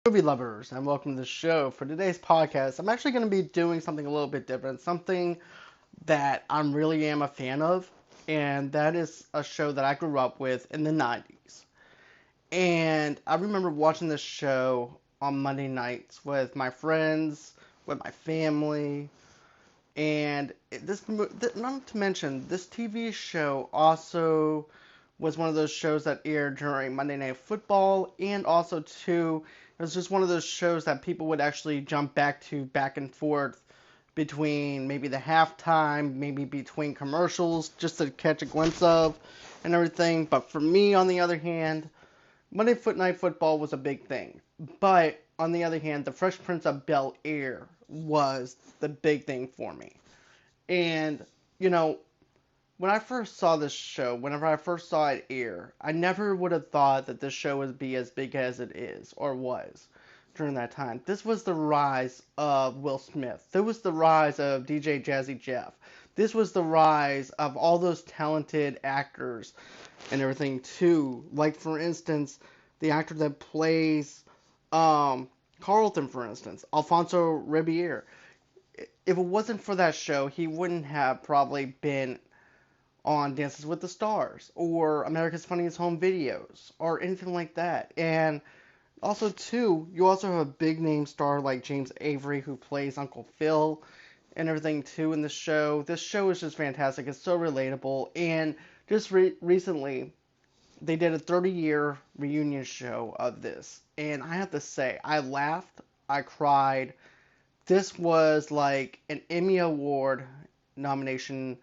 Movie lovers, and welcome to the show. For today's podcast, I'm actually going to be doing something a little bit different, something that I really am a fan of, and that is a show that I grew up with in the 90s. And I remember watching this show on Monday nights with my friends, with my family, and not to mention, this TV show also was one of those shows that aired during Monday Night Football, and also too, it was just one of those shows that people would actually jump back to back and forth between maybe the halftime, maybe between commercials, just to catch a glimpse of and everything. But for me, on the other hand, Night Football was a big thing. But on the other hand, the Fresh Prince of Bel-Air was the big thing for me. And, you know, when I first saw this show, whenever I first saw it air, I never would have thought that this show would be as big as it is or was during that time. This was the rise of Will Smith. This was the rise of DJ Jazzy Jeff. This was the rise of all those talented actors and everything too. Like for instance, the actor that plays Carlton, for instance, Alfonso Ribeiro. If it wasn't for that show, he wouldn't have probably been on Dances with the Stars or America's Funniest Home Videos or anything like that. And also, too, you also have a big name star like James Avery who plays Uncle Phil and everything too in the show. This show is just fantastic. It's so relatable. And just recently, they did a 30-year reunion show of this. And I have to say, I laughed, I cried. This was like an Emmy Award nomination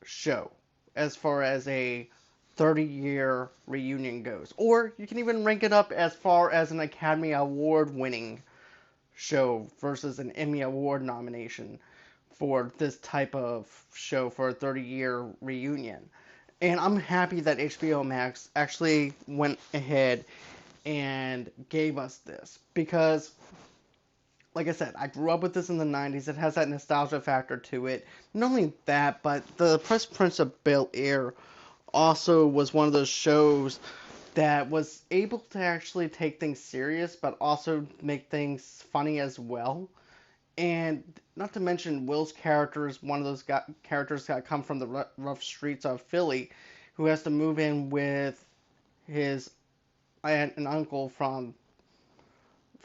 show as far as a 30-year reunion goes. Or you can even rank it up as far as an Academy Award winning show versus an Emmy Award nomination for this type of show for a 30-year reunion. And I'm happy that HBO Max actually went ahead and gave us this because like I said, I grew up with this in the 90s. It has that nostalgia factor to it. Not only that, but the Fresh Prince of Bel-Air also was one of those shows that was able to actually take things serious, but also make things funny as well. And not to mention, Will's character is one of those characters that come from the rough streets of Philly, who has to move in with his aunt and uncle from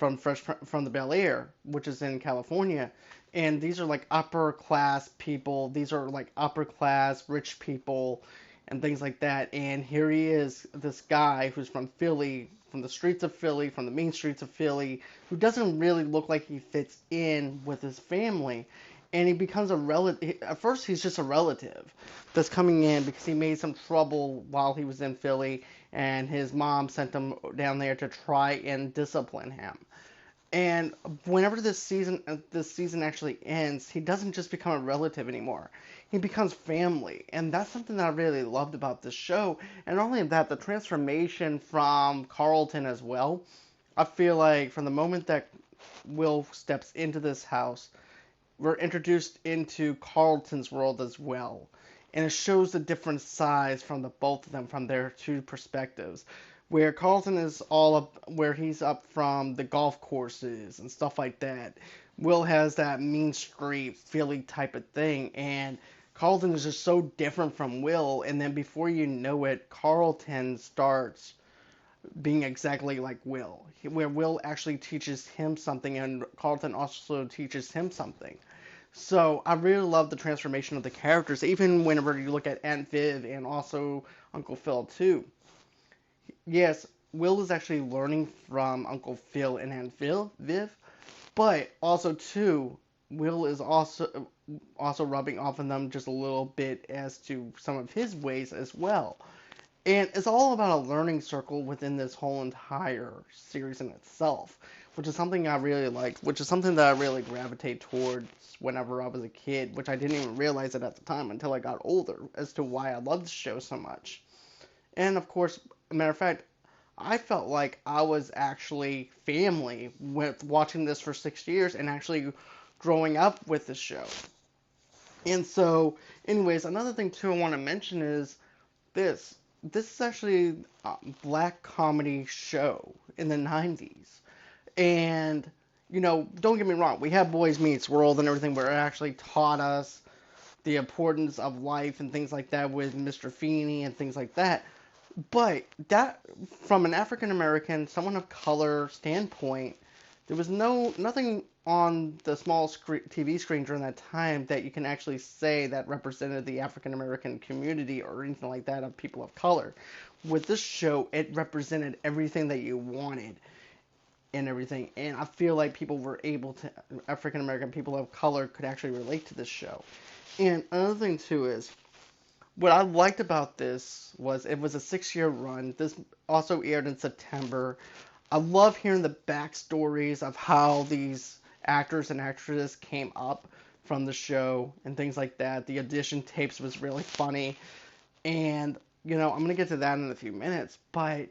the Bel-Air, which is in California. And these are like upper class people. These are like upper class rich people and things like that. And here he is, this guy who's from Philly, from the streets of Philly, from the main streets of Philly, who doesn't really look like he fits in with his family. And he becomes a relative. At first, he's just a relative that's coming in because he made some trouble while he was in Philly, and his mom sent him down there to try and discipline him. And whenever this season actually ends, he doesn't just become a relative anymore. He becomes family, and that's something that I really loved about this show. And not only that, the transformation from Carlton as well. I feel like from the moment that Will steps into this house, we're introduced into Carlton's world as well. And it shows the different sides from the both of them from their two perspectives. Where Carlton is all up where he's up from the golf courses and stuff like that. Will has that mean street Philly type of thing, and Carlton is just so different from Will, and then before you know it, Carlton starts being exactly like Will, where Will actually teaches him something and Carlton also teaches him something. So I really love the transformation of the characters, even whenever you look at Aunt Viv and also Uncle Phil too. Yes, Will is actually learning from Uncle Phil and Aunt Viv, but also too, Will is also rubbing off on them just a little bit as to some of his ways as well. And it's all about a learning circle within this whole entire series in itself, which is something I really like, which is something that I really gravitate towards whenever I was a kid, which I didn't even realize it at the time until I got older as to why I love the show so much. And of course, a matter of fact, I felt like I was actually family with watching this for 6 years and actually growing up with the show. And so, anyways, another thing too I want to mention is this. This is actually a black comedy show in the 90s. And, don't get me wrong, we have Boys Meets World and everything where it actually taught us the importance of life and things like that with Mr. Feeney and things like that. But that, from an African American, someone of color standpoint, there was nothing on the small TV screen during that time that you can actually say that represented the African American community or anything like that of people of color. With this show, it represented everything that you wanted and everything, and I feel like people were able to, African American people of color could actually relate to this show. And another thing too is, what I liked about this was it was a 6-year run. This also aired in September. I love hearing the backstories of how these actors and actresses came up from the show and things like that. The audition tapes was really funny. And, I'm going to get to that in a few minutes, but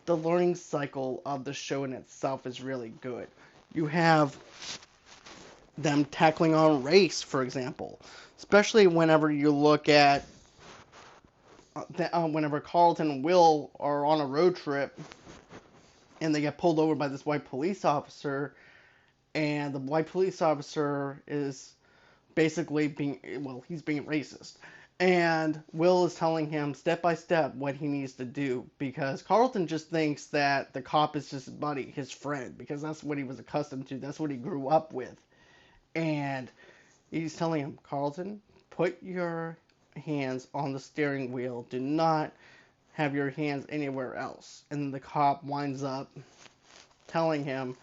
the learning cycle of the show in itself is really good. You have them tackling on race, for example, especially whenever you look at whenever Carlton and Will are on a road trip and they get pulled over by this white police officer, and the white police officer is basically he's being racist. And Will is telling him step by step what he needs to do, because Carlton just thinks that the cop is just his buddy, his friend, because that's what he was accustomed to, that's what he grew up with. And he's telling him, Carlton, put your hands on the steering wheel. Do not have your hands anywhere else. And the cop winds up telling him,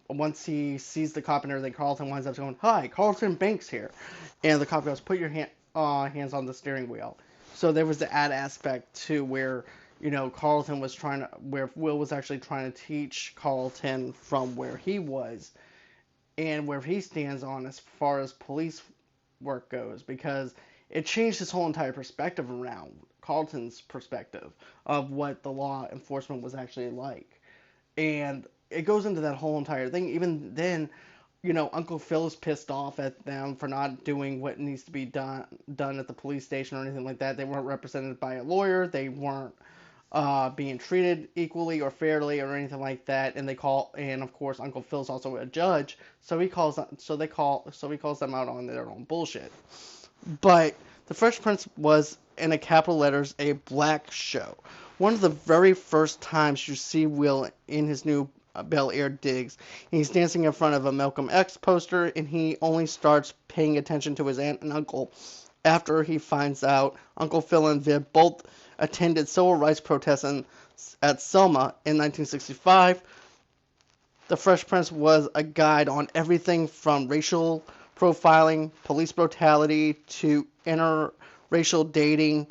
once he sees the cop and everything, Carlton winds up going, "Hi, Carlton Banks here." And the cop goes, "Put your hands on the steering wheel." So there was the ad aspect too, where Carlton was where Will was actually trying to teach Carlton from where he was and where he stands on as far as police work goes, because it changed his whole entire perspective around Carlton's perspective of what the law enforcement was actually like. And it goes into that whole entire thing. Even then, Uncle Phil's pissed off at them for not doing what needs to be done at the police station or anything like that. They weren't represented by a lawyer. They weren't being treated equally or fairly or anything like that. And and of course, Uncle Phil's also a judge, so he calls them out on their own bullshit. But The Fresh Prince was, in a capital letters, a black show. One of the very first times you see Will in his new BelAir digs, he's dancing in front of a Malcolm X poster, and he only starts paying attention to his aunt and uncle after he finds out Uncle Phil and Viv both attended civil rights protests at Selma in 1965. The Fresh Prince was a guide on everything from racial profiling, police brutality, to interracial dating,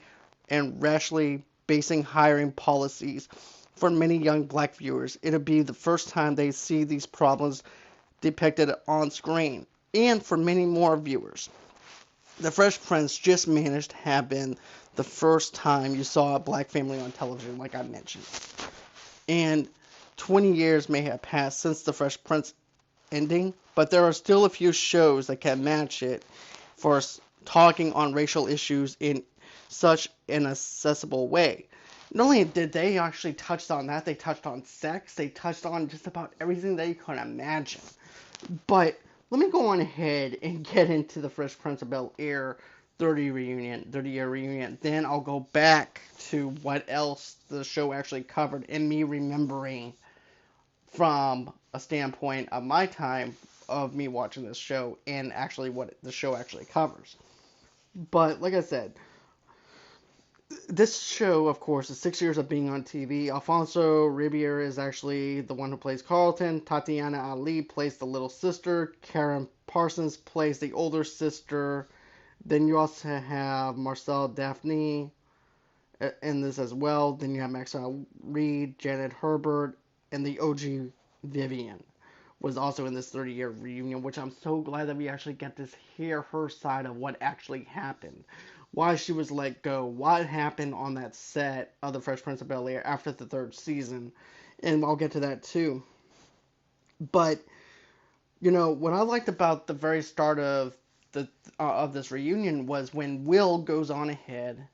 and racially basing hiring policies. For many young black viewers, it'll be the first time they see these problems depicted on screen. And for many more viewers, The Fresh Prince just managed to have been the first time you saw a black family on television, like I mentioned. And 20 years may have passed since The Fresh Prince ending, but there are still a few shows that can match it for talking on racial issues in such an accessible way. Not only did they actually touch on that, they touched on sex, they touched on just about everything that you could imagine. But let me go on ahead and get into the Fresh Prince of Bel-Air 30-year reunion. Then I'll go back to what else the show actually covered and me remembering from a standpoint of my time of me watching this show and actually what the show actually covers. But like I said, this show, of course, is 6 years of being on TV. Alfonso Ribeiro is actually the one who plays Carlton. Tatiana Ali plays the little sister. Karen Parsons plays the older sister. Then you also have Marcel Daphne in this as well. Then you have Maxwell Reed, Janet Hubert, and the OG Vivian was also in this 30-year reunion, which I'm so glad that we actually get to hear her side of what actually happened. Why she was let go, what happened on that set of The Fresh Prince of Bel-Air after the 3rd season, and I'll get to that too. But, what I liked about the very start of this reunion was when Will goes on ahead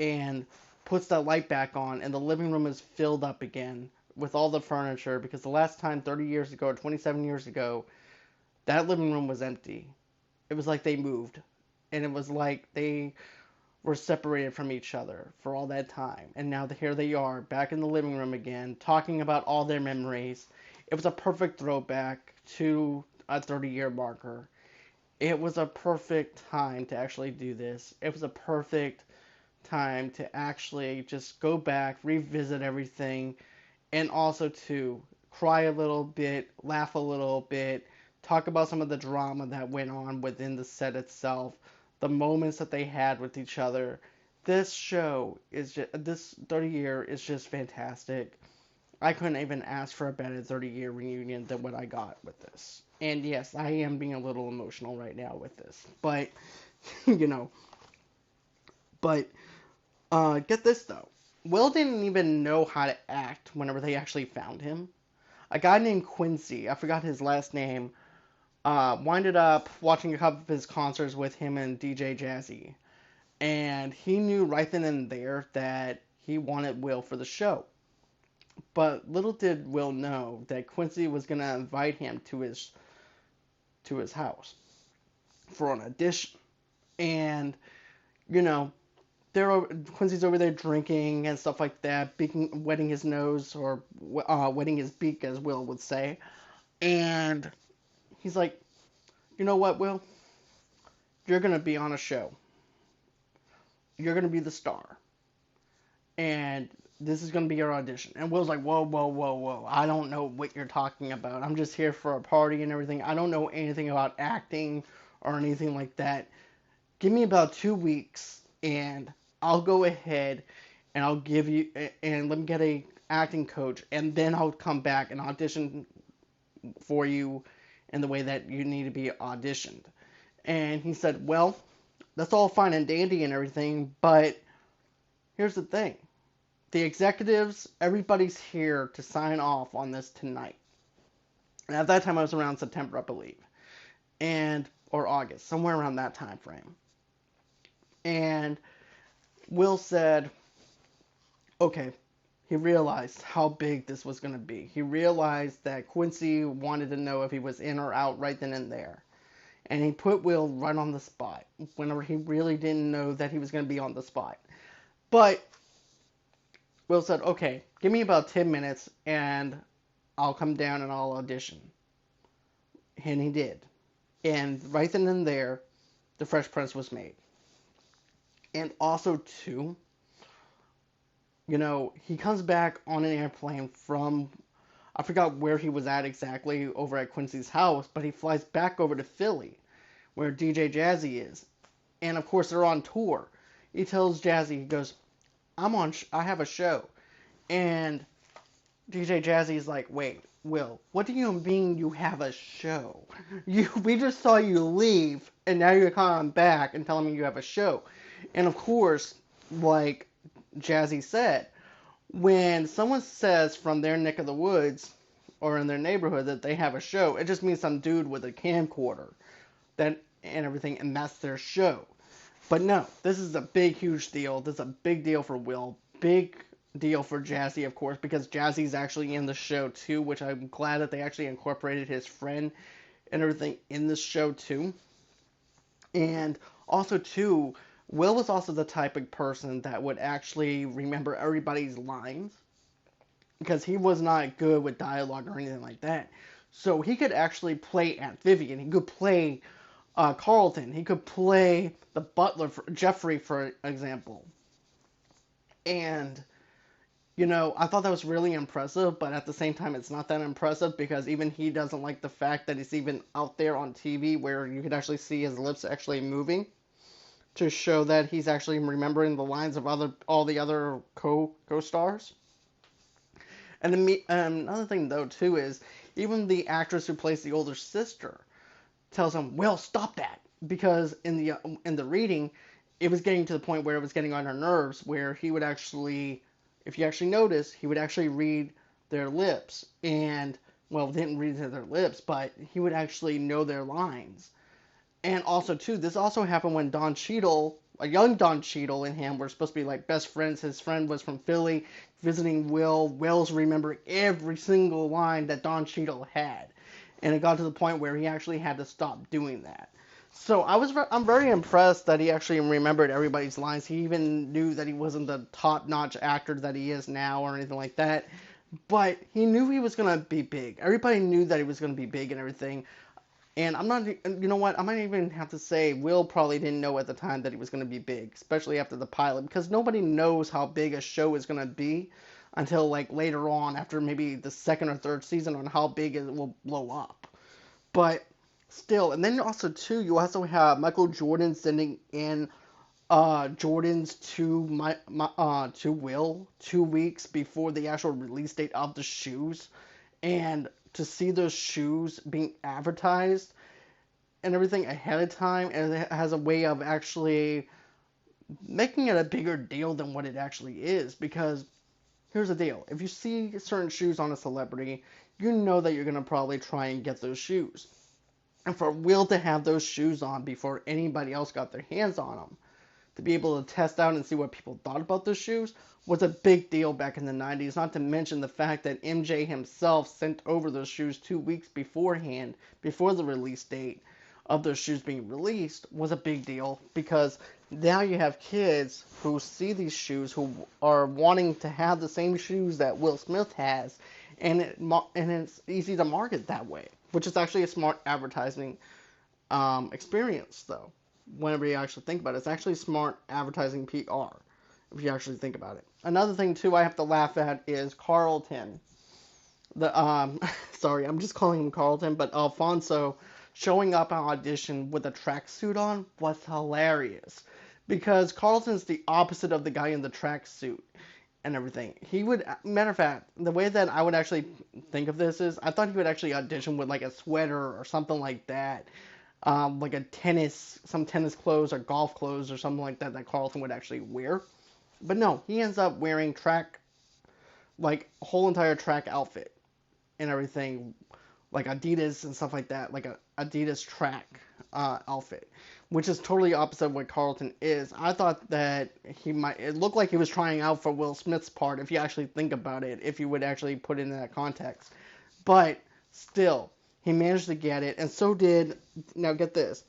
and puts that light back on, and the living room is filled up again with all the furniture, because the last time, 30 years ago or 27 years ago, that living room was empty. It was like they moved, and it was like they were separated from each other for all that time. And now here they are back in the living room again, talking about all their memories. It was a perfect throwback to a 30-year marker. It was a perfect time to actually do this. It was a perfect time to actually just go back, revisit everything, and also to cry a little bit, laugh a little bit, talk about some of the drama that went on within the set itself, the moments that they had with each other. This show is just, this 30 year is just fantastic. I couldn't even ask for a better 30-year reunion than what I got with this. And yes, I am being a little emotional right now with this. But, you know, but get this though. Will didn't even know how to act whenever they actually found him. A guy named Quincy, I forgot his last name, winded up watching a couple of his concerts with him and DJ Jazzy. And he knew right then and there that he wanted Will for the show. But little did Will know that Quincy was going to invite him to his house for an audition. And, you know, Quincy's over there drinking and stuff like that, wetting his nose, or wetting his beak, as Will would say. And he's like, you know what, Will? You're going to be on a show. You're going to be the star. And this is going to be your audition. And Will's like, whoa, whoa, whoa, whoa. I don't know what you're talking about. I'm just here for a party and everything. I don't know anything about acting or anything like that. Give me about 2 weeks and I'll go ahead and I'll give you, and let me get a acting coach, and then I'll come back and audition for you in the way that you need to be auditioned. And he said, well, that's all fine and dandy and everything, but here's the thing. The executives, everybody's here to sign off on this tonight. And at that time, I was around September, I believe, or August, somewhere around that time frame. And Will said, okay, he realized how big this was going to be. He realized that Quincy wanted to know if he was in or out right then and there. And he put Will right on the spot, whenever he really didn't know that he was going to be on the spot. But Will said, okay, give me about 10 minutes and I'll come down and I'll audition. And he did. And right then and there, the Fresh Prince was made. And also, too, you know, he comes back on an airplane from, I forgot where he was at exactly, over at Quincy's house, but he flies back over to Philly, where DJ Jazzy is. And, of course, they're on tour. He tells Jazzy, he goes, I have a show. And DJ Jazzy's like, wait, Will, what do you mean you have a show? We just saw you leave, and now you're coming back and telling me you have a show. And of course, like Jazzy said, when someone says from their neck of the woods or in their neighborhood that they have a show, it just means some dude with a camcorder and everything, and that's their show. But no, this is a big, huge deal. This is a big deal for Will. Big deal for Jazzy, of course, because Jazzy's actually in the show too, which I'm glad that they actually incorporated his friend and everything in this show too. And also too, Will was also the type of person that would actually remember everybody's lines, because he was not good with dialogue or anything like that. So he could actually play Aunt Vivian. He could play Carlton. He could play the butler, Jeffrey, for example. And, you know, I thought that was really impressive, but at the same time, it's not that impressive, because even he doesn't like the fact that he's even out there on TV where you could actually see his lips actually moving, to show that he's actually remembering the lines of all the other co-stars. And another thing though too is, even the actress who plays the older sister tells him, "Well, stop that," because in the reading, it was getting to the point where it was getting on her nerves, where he would actually, if you actually notice, he would actually read their lips, and well, didn't read their lips, but he would actually know their lines. And also, too, this also happened when Don Cheadle a young Don Cheadle and him were supposed to be like best friends. His friend was from Philly visiting Will. Will's remembering every single line that Don Cheadle had, and it got to the point where he actually had to stop doing that. So I'm very impressed that he actually remembered everybody's lines. He even knew that he wasn't the top-notch actor that he is now or anything like that, but he knew he was gonna be big. Everybody knew that he was gonna be big and everything. And I'm not, you know what? I might even have to say Will probably didn't know at the time that he was going to be big, especially after the pilot, because nobody knows how big a show is going to be until like later on, after maybe the second or third season, on how big it will blow up. But still, and then also too, you also have Michael Jordan sending in Jordans to Will 2 weeks before the actual release date of the shoes, and to see those shoes being advertised and everything ahead of time, and it has a way of actually making it a bigger deal than what it actually is. Because here's the deal: if you see certain shoes on a celebrity, you know that you're gonna probably try and get those shoes. And for Will to have those shoes on before anybody else got their hands on them, to be able to test out and see what people thought about those shoes, was a big deal back in the 90s. Not to mention the fact that MJ himself sent over those shoes 2 weeks beforehand, before the release date of those shoes being released, was a big deal, because now you have kids who see these shoes who are wanting to have the same shoes that Will Smith has, and it's easy to market that way, which is actually a smart advertising experience, though. Whenever you actually think about it, it's actually smart advertising PR, if you actually think about it. Another thing too I have to laugh at is Carlton. The sorry, I'm just calling him Carlton, but Alfonso showing up on Audition with a tracksuit on was hilarious, because Carlton's the opposite of the guy in the tracksuit and everything. He would, matter of fact, the way that I would actually think of this is, I thought he would actually audition with like a sweater or something like that, like some tennis clothes or golf clothes or something like that Carlton would actually wear. But no, he ends up wearing like a whole entire track outfit and everything, like Adidas and stuff like that, like a Adidas track outfit, which is totally opposite of what Carlton is. I thought that it looked like he was trying out for Will Smith's part, if you actually think about it, if you would actually put it in that context. But still, he managed to get it, and so did, now get this,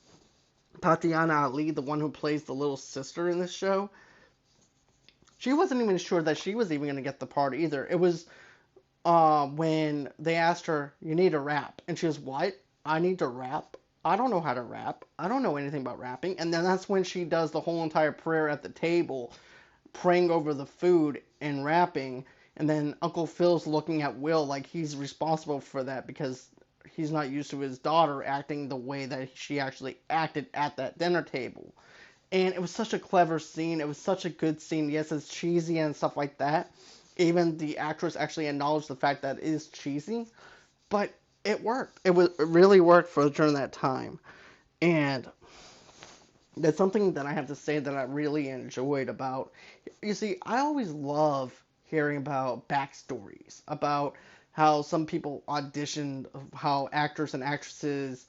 Tatiana Ali, the one who plays the little sister in this show. She wasn't even sure that she was even going to get the part either. It was when they asked her, "You need to rap," and she was, "What? I need to rap? I don't know how to rap. I don't know anything about rapping." And then that's when she does the whole entire prayer at the table, praying over the food and rapping. And then Uncle Phil's looking at Will like he's responsible for that, because he's not used to his daughter acting the way that she actually acted at that dinner table. And it was such a clever scene. It was such a good scene. Yes, it's cheesy and stuff like that. Even the actress actually acknowledged the fact that it is cheesy, but it worked. It really worked for during that time. And that's something that I have to say that I really enjoyed about. You see, I always love hearing about backstories, about how some people auditioned, how actors and actresses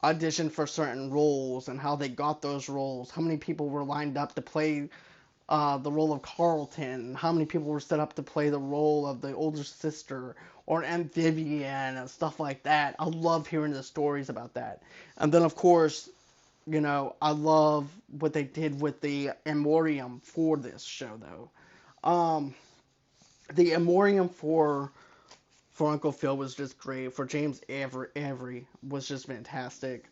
auditioned for certain roles and how they got those roles, how many people were lined up to play the role of Carlton, how many people were set up to play the role of the older sister or Aunt Vivian and stuff like that. I love hearing the stories about that. And then, of course, I love what they did with the Amorium for this show, though. The Amorium for Uncle Phil was just great. For James Avery was just fantastic.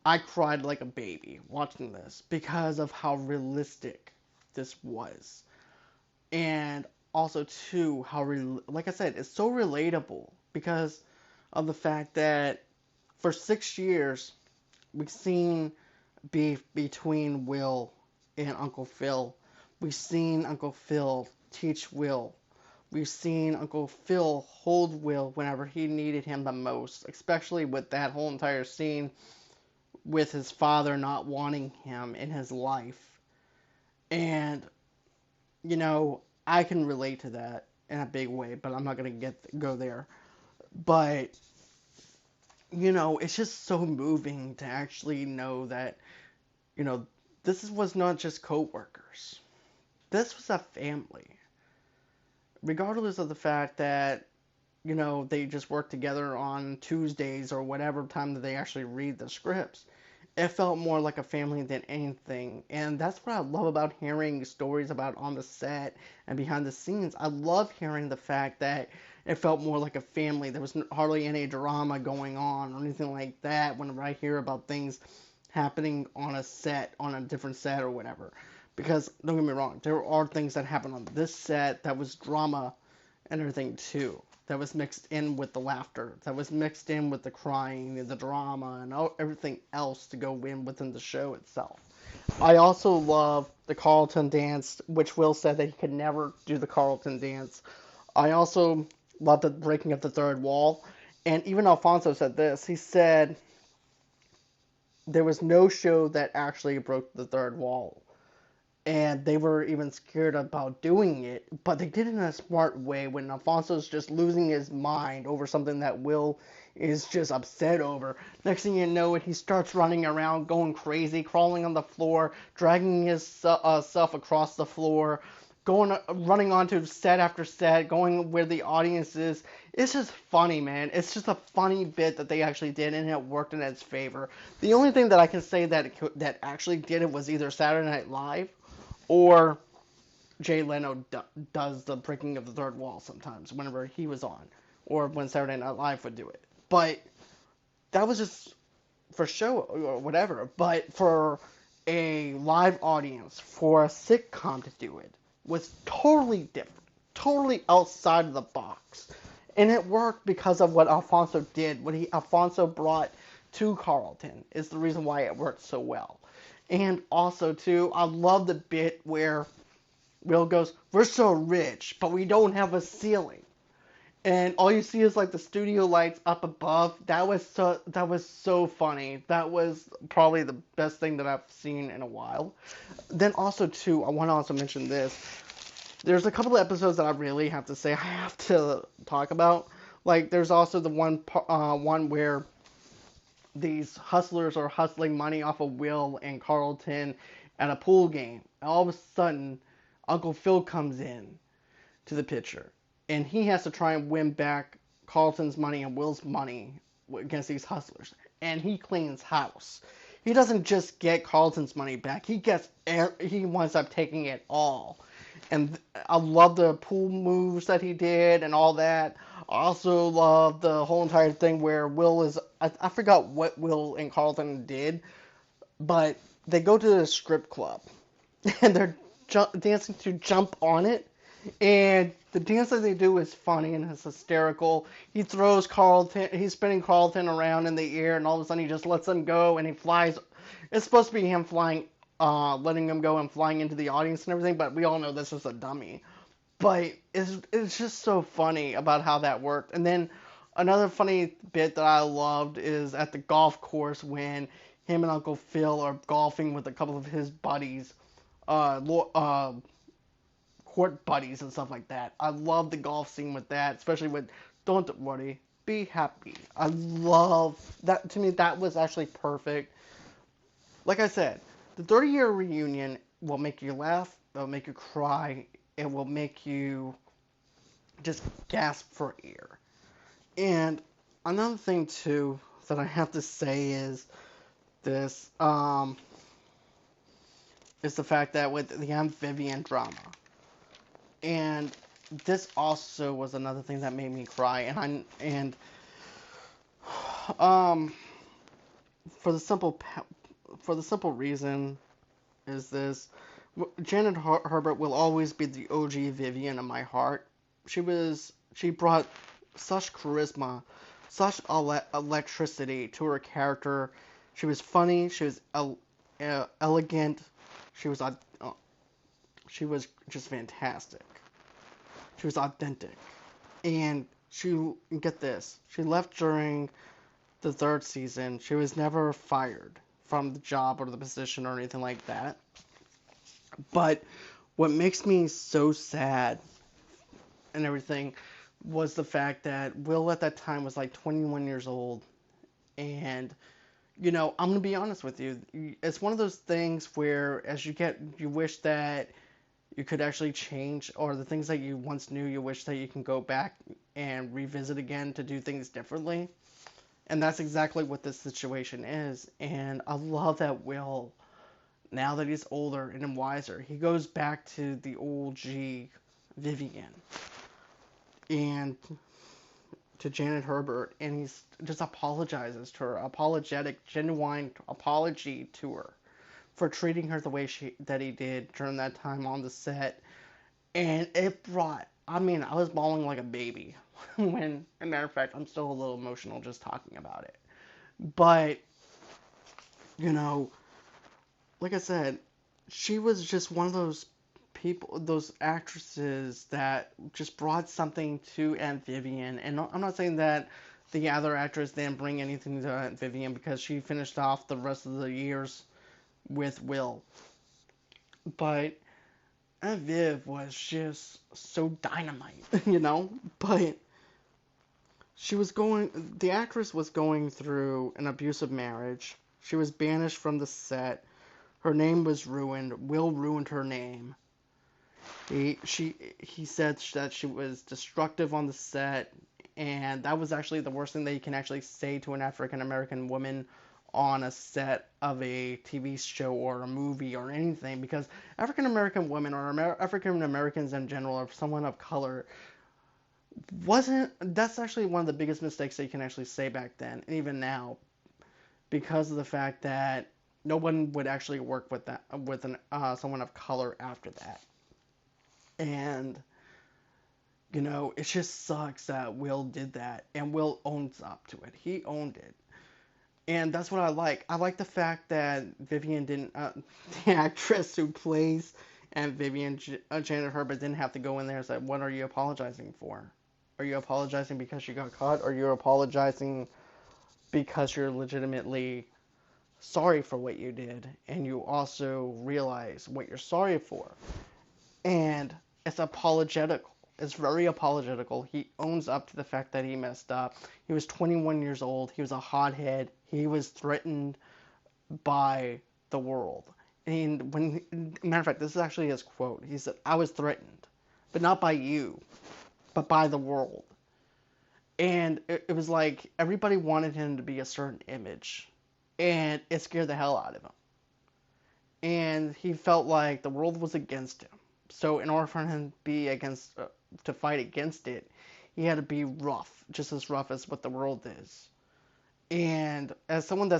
I cried like a baby watching this because of how realistic this was. And also, too, like I said, it's so relatable because of the fact that for 6 years, we've seen beef between Will and Uncle Phil. We've seen Uncle Phil teach Will. We've seen Uncle Phil hold Will whenever he needed him the most, especially with that whole entire scene with his father not wanting him in his life. And, I can relate to that in a big way, but I'm not going to go there. But, it's just so moving to actually know that, you know, was not just co-workers. This was a family. Regardless of the fact that, they just work together on Tuesdays or whatever time that they actually read the scripts. It felt more like a family than anything. And that's what I love about hearing stories about on the set and behind the scenes. I love hearing the fact that it felt more like a family. There was hardly any drama going on or anything like that whenever I hear about things happening on a set, on a different set or whatever. Because, don't get me wrong, there are things that happen on this set that was drama and everything too. That was mixed in with the laughter. That was mixed in with the crying and the drama and everything else to go in within the show itself. I also love the Carlton dance, which Will said that he could never do the Carlton dance. I also love the breaking of the third wall. And even Alfonso said this. He said there was no show that actually broke the third wall. And they were even scared about doing it, but they did it in a smart way when Alfonso's just losing his mind over something that Will is just upset over. Next thing you know, he starts running around, going crazy, crawling on the floor, dragging his self across the floor, running onto set after set, going where the audience is. It's just funny, man. It's just a funny bit that they actually did, and it worked in its favor. The only thing that I can say that actually did it was either Saturday Night Live or Jay Leno does the breaking of the third wall sometimes whenever he was on, or when Saturday Night Live would do it. But that was just for show or whatever. But for a live audience, for a sitcom to do it, was totally different, totally outside of the box. And it worked because of what Alfonso did, what Alfonso brought to Carlton is the reason why it worked so well. And also, too, I love the bit where Will goes, "We're so rich, but we don't have a ceiling." And all you see is like the studio lights up above. That was so funny. That was probably the best thing that I've seen in a while. Then also, too, I want to also mention this. There's a couple of episodes that I really have to say I have to talk about. Like, there's also the one where these hustlers are hustling money off of Will and Carlton at a pool game. And all of a sudden, Uncle Phil comes in to the picture. And he has to try and win back Carlton's money and Will's money against these hustlers. And he cleans house. He doesn't just get Carlton's money back. He winds up taking it all. And I love the pool moves that he did and all that. I also love the whole entire thing where Will is... I forgot what Will and Carlton did, but they go to the strip club. And they're dancing to Jump On It. And the dance that they do is funny and it's hysterical. He's spinning Carlton around in the air, and all of a sudden he just lets him go and he flies. It's supposed to be him flying, letting him go and flying into the audience and everything, but we all know this is a dummy. But it's just so funny about how that worked. And then another funny bit that I loved is at the golf course when him and Uncle Phil are golfing with a couple of his buddies, court buddies and stuff like that. I love the golf scene with that, especially with "Don't worry, be happy." I love that. To me, that was actually perfect. Like I said, the 30-year reunion will make you laugh, it will make you cry, it will make you just gasp for air. And another thing too that I have to say is this, is the fact that with the Vivian drama. And this also was another thing that made me cry, and for the simple reason is this: Janet Hubert will always be the OG Vivian in my heart. She brought such charisma, such electricity to her character. She was funny. She was elegant. She was just fantastic. She was authentic. And get this, she left during the third season. She was never fired from the job or the position or anything like that. But what makes me so sad and everything was the fact that Will at that time was like 21 years old. And I'm gonna be honest with you. It's one of those things where you wish that you could actually change, or the things that you once knew, you wish that you can go back and revisit again to do things differently. And that's exactly what this situation is. And I love that Will, now that he's older and wiser, he goes back to the old G, Vivian, and to Janet Hubert, and he's just apologizes to her, apologetic, genuine apology to her for treating her the way that he did during that time on the set. And it brought, I mean, I was bawling like a baby when, as a matter of fact, I'm still a little emotional just talking about it. But, you know, like I said, she was just one of those people, those actresses that just brought something to Aunt Vivian. And I'm not saying that the other actress didn't bring anything to Aunt Vivian, because she finished off the rest of the years with Will. But Aunt Viv was just so dynamite, But the actress was going through an abusive marriage. She was banished from the set. Her name was ruined. Will ruined her name. He said that she was destructive on the set, and that was actually the worst thing that you can actually say to an African American woman on a set of a TV show or a movie or anything, because African American women, or African Americans in general, or someone of color, wasn't that's actually one of the biggest mistakes that you can actually say back then, and even now, because of the fact that no one would actually work with someone of color after that. And it just sucks that Will did that, and Will owns up to it. He owned it. And that's what I like. I like the fact that Vivian didn't, the actress who plays and Vivian, Janet Hubert, didn't have to go in there and say, "What are you apologizing for? Are you apologizing because you got caught? Or are you apologizing because you're legitimately sorry for what you did, and you also realize what you're sorry for?" And it's apologetical. It's very apologetical. He owns up to the fact that he messed up. He was 21 years old. He was a hothead. He was threatened by the world. And matter of fact, this is actually his quote. He said, "I was threatened, but not by you, but by the world." And it was like everybody wanted him to be a certain image, and it scared the hell out of him. And he felt like the world was against him. So in order for him to fight against it, he had to be rough, just as rough as what the world is. And as someone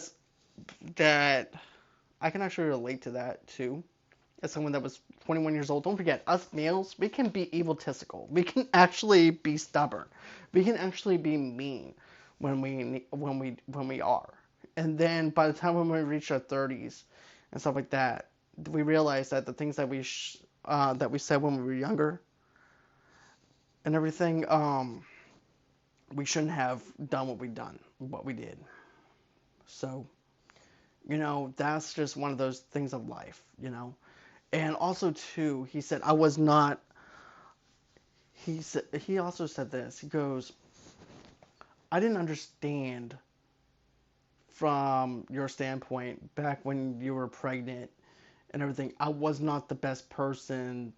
that I can actually relate to that too. As someone that was 21 years old, don't forget, us males, we can be egotistical. We can actually be stubborn. We can actually be mean when we are. And then by the time when we reach our 30s and stuff like that, we realize that the things that we said when we were younger and everything, we shouldn't have done what we did. So, that's just one of those things of life. And also too, he said, I was not, he also said this, he goes, "I didn't understand from your standpoint back when you were pregnant and everything. I was not the best person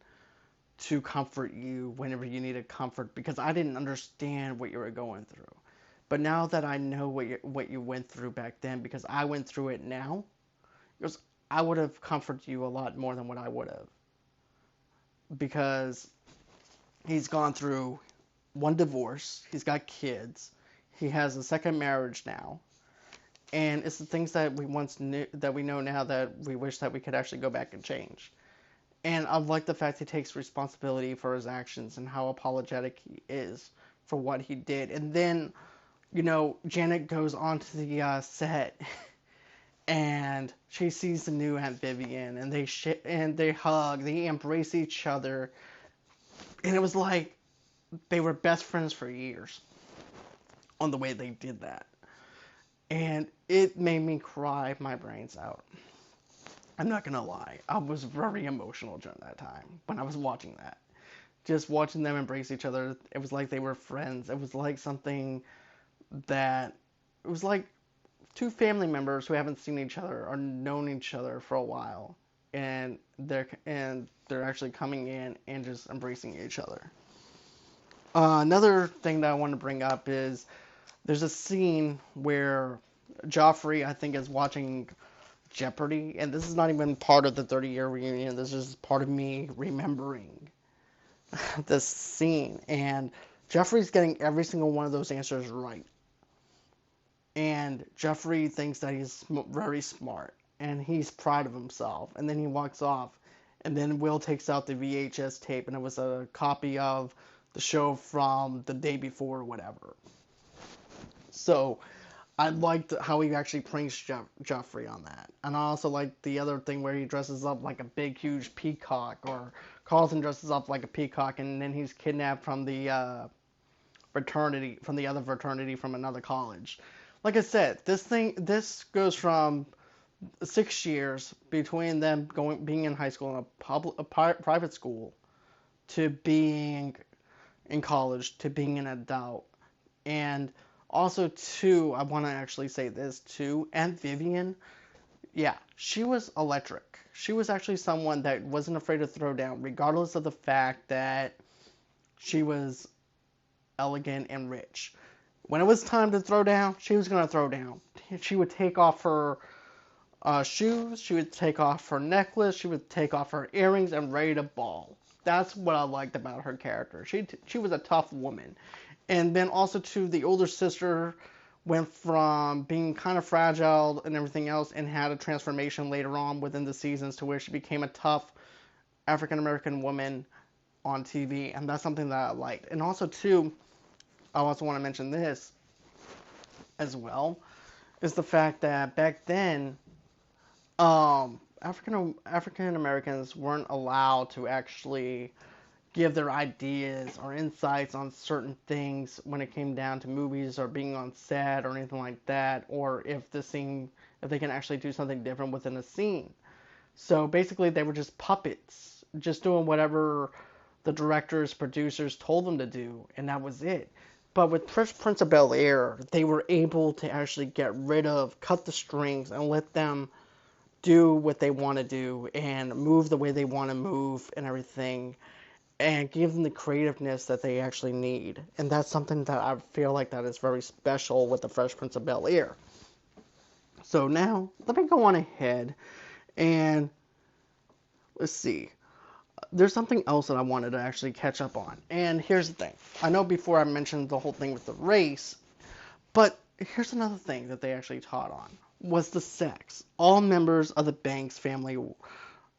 to comfort you whenever you needed comfort, because I didn't understand what you were going through. But now that I know what you went through back then, because I went through it now, because I would have comforted you a lot more than what I would have, because he's gone through one divorce, he's got kids, he has a second marriage now, and it's the things that we once knew, that we know now, that we wish that we could actually go back and change. And I like the fact he takes responsibility for his actions and how apologetic he is for what he did. And then, Janet goes onto the set, and she sees the new Aunt Vivian, and they hug, they embrace each other, and it was like they were best friends for years on the way they did that. And it made me cry my brains out. I'm not gonna lie, I was very emotional during that time when I was watching that. Just watching them embrace each other, it was like they were friends. It was like something that, it was like two family members who haven't seen each other or known each other for a while, and they're actually coming in and just embracing each other. Another thing that I want to bring up is there's a scene where Joffrey, I think, is watching Jeopardy, and this is not even part of the 30-year reunion. This is part of me remembering this scene, and Jeffrey's getting every single one of those answers right. And Jeffrey thinks that he's very smart, and he's proud of himself. And then he walks off, and then Will takes out the VHS tape, and it was a copy of the show from the day before or whatever. So I liked how he actually pranked Joffrey on that. And I also liked the other thing where he dresses up like a big, huge peacock, or Carlton dresses up like a peacock, and then he's kidnapped from the fraternity, from the other fraternity from another college. Like I said, this goes from 6 years between them being in high school in a private school to being in college to being an adult. And also, too, I want to actually say this, too, and Vivian, yeah, she was electric. She was actually someone that wasn't afraid to throw down, regardless of the fact that she was elegant and rich. When it was time to throw down, she was going to throw down. She would take off her shoes, she would take off her necklace, she would take off her earrings and ready to ball. That's what I liked about her character. She was a tough woman. And then also, too, the older sister went from being kind of fragile and everything else and had a transformation later on within the seasons to where she became a tough African-American woman on TV. And that's something that I liked. And also, too, I also want to mention this as well, is the fact that back then, African Americans weren't allowed to actually give their ideas or insights on certain things when it came down to movies or being on set or anything like that, or if they can actually do something different within a scene. So basically, they were just puppets, just doing whatever the directors, producers told them to do, and that was it. But with Fresh Prince of Bel-Air, they were able to actually cut the strings and let them do what they want to do and move the way they want to move and everything, and give them the creativeness that they actually need. And that's something that I feel like that is very special with the Fresh Prince of Bel-Air. So now, let me go on ahead and let's see. There's something else that I wanted to actually catch up on. And here's the thing. I know before I mentioned the whole thing with the race, but here's another thing that they actually taught on, was the sex. All members of the Banks family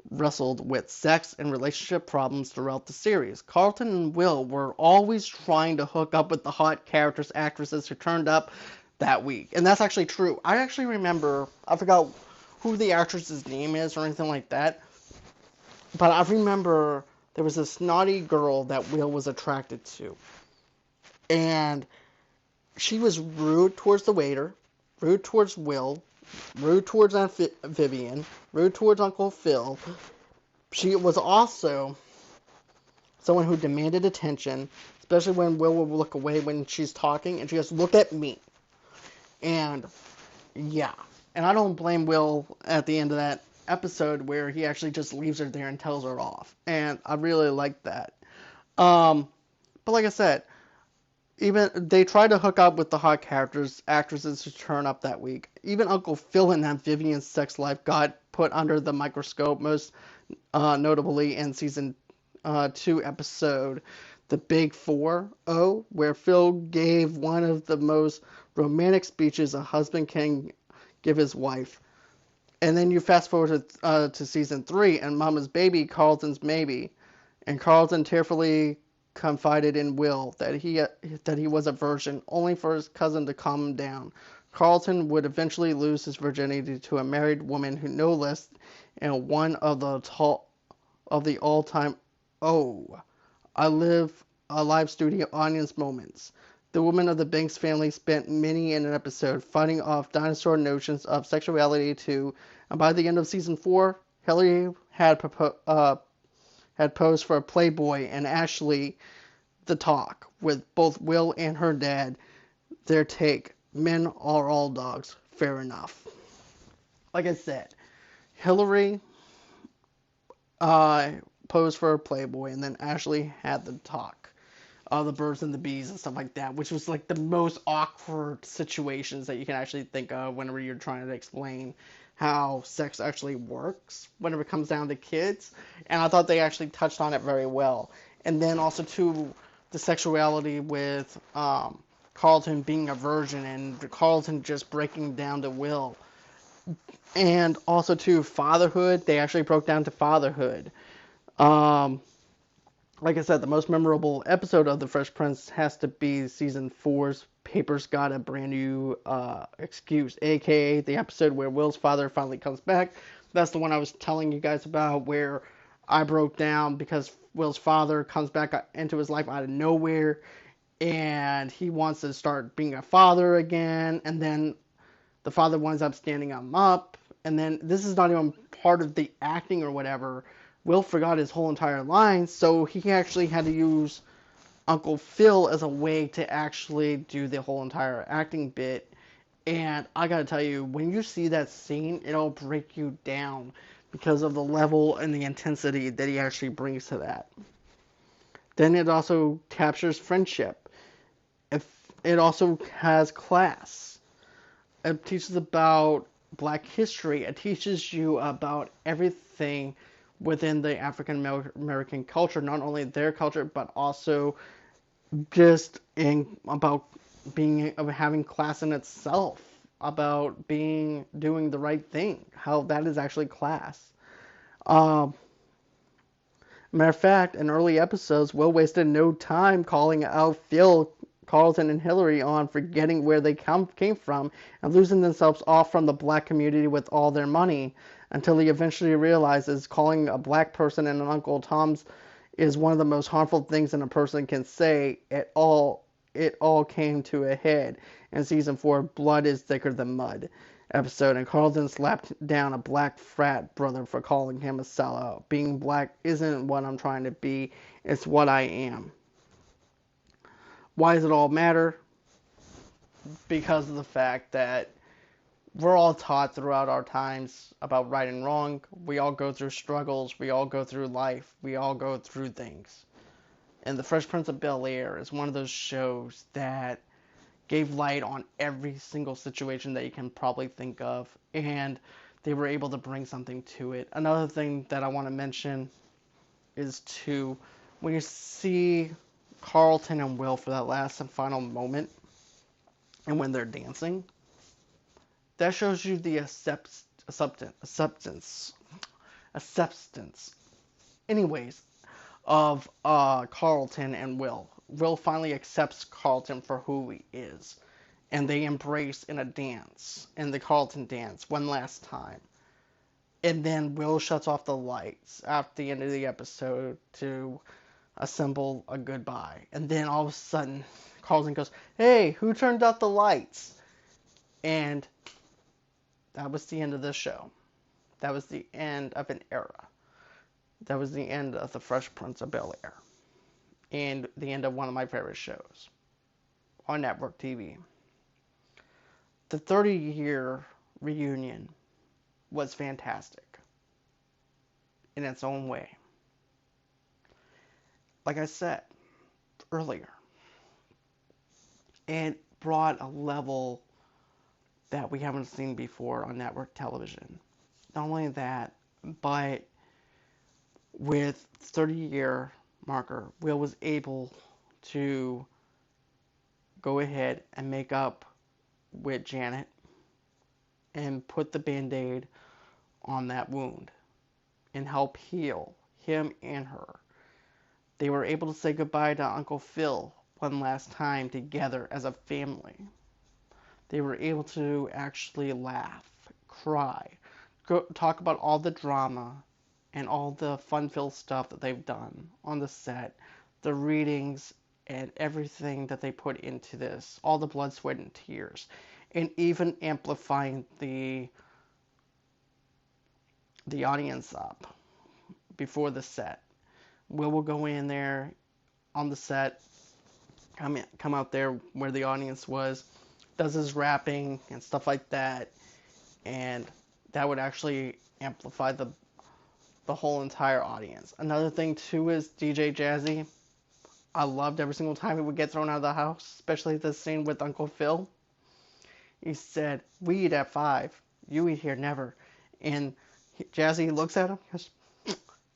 wrestled with sex and relationship problems throughout the series. Carlton and Will were always trying to hook up with the hot actresses who turned up that week. And that's actually true. I actually remember, I forgot who the actress's name is or anything like that, but I remember there was this naughty girl that Will was attracted to. And she was rude towards the waiter, rude towards Will, rude towards Aunt Vivian, rude towards Uncle Phil. She was also someone who demanded attention, especially when Will would look away when she's talking, and she goes, "Look at me." And, yeah. And I don't blame Will at the end of that episode where he actually just leaves her there and tells her off. And I really liked that. But like I said, even they tried to hook up with the hot actresses who turn up that week. Even Uncle Phil and Aunt Vivian's sex life got put under the microscope, most notably in season 2 episode The Big 4-0, where Phil gave one of the most romantic speeches a husband can give his wife. And then you fast forward to season 3 and Mama's Baby, Carlton's Maybe, and Carlton tearfully confided in Will that he was a virgin, only for his cousin to calm him down. Carlton would eventually lose his virginity to a married woman who no less in one of the all-time I live studio audience moments. The women of the Banks family spent many in an episode fighting off dinosaur notions of sexuality too, and by the end of season 4, Hillary had posed for a Playboy, and Ashley the talk with both Will and her dad. Their take: men are all dogs. fair enough. Like I said, Hillary uh, posed for a Playboy, and then Ashley had the talk. The birds and the bees and stuff like that, which was like the most awkward situations that you can actually think of whenever you're trying to explain how sex actually works whenever it comes down to kids. And I thought they actually touched on it very well. And then also, too, the sexuality with Carlton being a virgin and Carlton just breaking down to Will. And also, too, fatherhood. They actually broke down to fatherhood. Um, like I said, the most memorable episode of The Fresh Prince has to be season four's Paper's Got a Brand New Excuse, aka the episode where Will's father finally comes back. That's the one I was telling you guys about, where I broke down because Will's father comes back into his life out of nowhere, and he wants to start being a father again, and then the father winds up standing him up, and then this is not even part of the acting or whatever. Will forgot his whole entire line, so he actually had to use Uncle Phil as a way to actually do the whole entire acting bit. And I gotta tell you, when you see that scene, it'll break you down because of the level and the intensity that he actually brings to that. Then it also captures friendship. It also has class. It teaches about Black history. It teaches you about everything within the African American culture, not only their culture, but also just about being of having class in itself, about doing the right thing, how that is actually class. Um, Matter of fact, in early episodes, Will wasted no time calling out Phil, Carlton, and Hillary on forgetting where they came from and losing themselves off from the Black community with all their money, until he eventually realizes calling a Black person an Uncle Tom's is one of the most harmful things that a person can say. It all came to a head in season 4, Blood is Thicker Than Mud episode, and Carlton slapped down a Black frat brother for calling him a sellout. Being Black isn't what I'm trying to be, it's what I am. Why does it all matter? Because of the fact that we're all taught throughout our times about right and wrong. We all go through struggles. We all go through life. We all go through things. And The Fresh Prince of Bel-Air is one of those shows that gave light on every single situation that you can probably think of, and they were able to bring something to it. Another thing that I want to mention is when you see Carlton and Will for that last and final moment, and when they're dancing, that shows you the acceptance, anyways, of Carlton and Will. Will finally accepts Carlton for who he is, and they embrace in a dance, in the Carlton dance, one last time. And then Will shuts off the lights at the end of the episode to assemble a goodbye. And then all of a sudden, Carlton goes, "Hey, who turned out the lights?" And that was the end of the show. That was the end of an era. That was the end of The Fresh Prince of Bel-Air. And the end of one of my favorite shows on network TV. The 30-year reunion was fantastic in its own way. Like I said earlier, it brought a level that we haven't seen before on network television. Not only that, but with 30-year marker, Will was able to go ahead and make up with Janet and put the Band-Aid on that wound and help heal him and her. They were able to say goodbye to Uncle Phil one last time together as a family. They were able to actually laugh, cry, talk about all the drama and all the fun-filled stuff that they've done on the set, the readings, and everything that they put into this, all the blood, sweat, and tears, and even amplifying the audience up before the set. Will go in there on the set, come out there where the audience was, does his rapping and stuff like that, and that would actually amplify the whole entire audience. Another thing too is DJ Jazzy. I loved every single time he would get thrown out of the house, especially the scene with Uncle Phil. He said, "We eat at 5. You eat here never." And Jazzy looks at him, goes,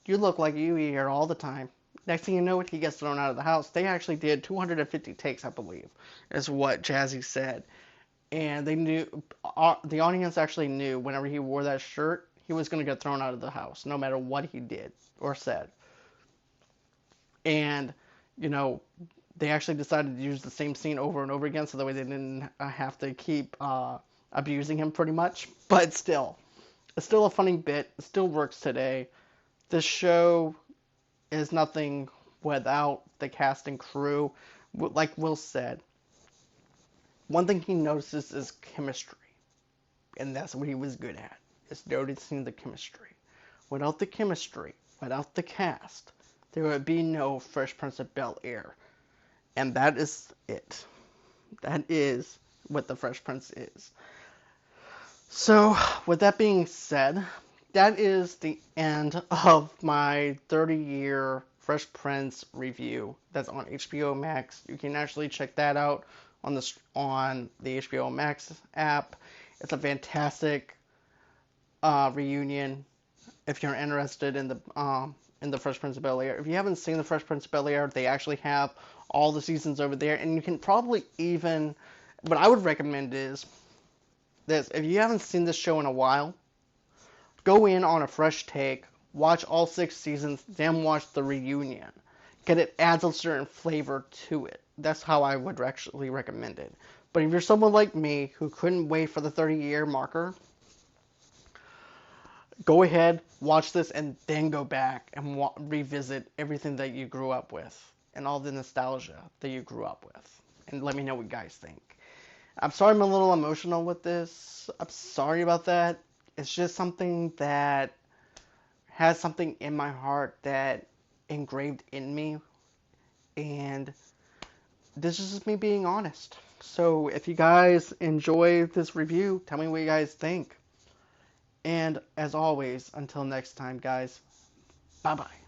"You look like you eat here all the time." Next thing you know, he gets thrown out of the house. They actually did 250 takes, I believe, is what Jazzy said. And they knew, the audience actually knew whenever he wore that shirt, he was going to get thrown out of the house, no matter what he did or said. And, you know, they actually decided to use the same scene over and over again so that way they didn't have to keep abusing him pretty much. But still, it's still a funny bit. It still works today. This show is nothing without the cast and crew. Like Will said, one thing he notices is chemistry. And that's what he was good at, is noticing the chemistry. Without the chemistry, without the cast, there would be no Fresh Prince of Bel-Air. And that is it. That is what the Fresh Prince is. So, with that being said, that is the end of my 30-year Fresh Prince review. That's on HBO Max. You can actually check that out on the HBO Max app. It's a fantastic reunion if you're interested in the Fresh Prince of Bel-Air. If you haven't seen the Fresh Prince of Bel-Air, they actually have all the seasons over there, and you can probably even, what I would recommend is this: if you haven't seen this show in a while, go in on a fresh take, watch all 6 seasons, then watch the reunion, because it adds a certain flavor to it. That's how I would actually recommend it. But if you're someone like me who couldn't wait for the 30-year marker, go ahead, watch this, and then go back and revisit everything that you grew up with and all the nostalgia that you grew up with. And let me know what you guys think. I'm sorry I'm a little emotional with this. I'm sorry about that. It's just something that has something in my heart that engraved in me. And this is just me being honest. So if you guys enjoy this review, tell me what you guys think. And as always, until next time, guys, bye-bye.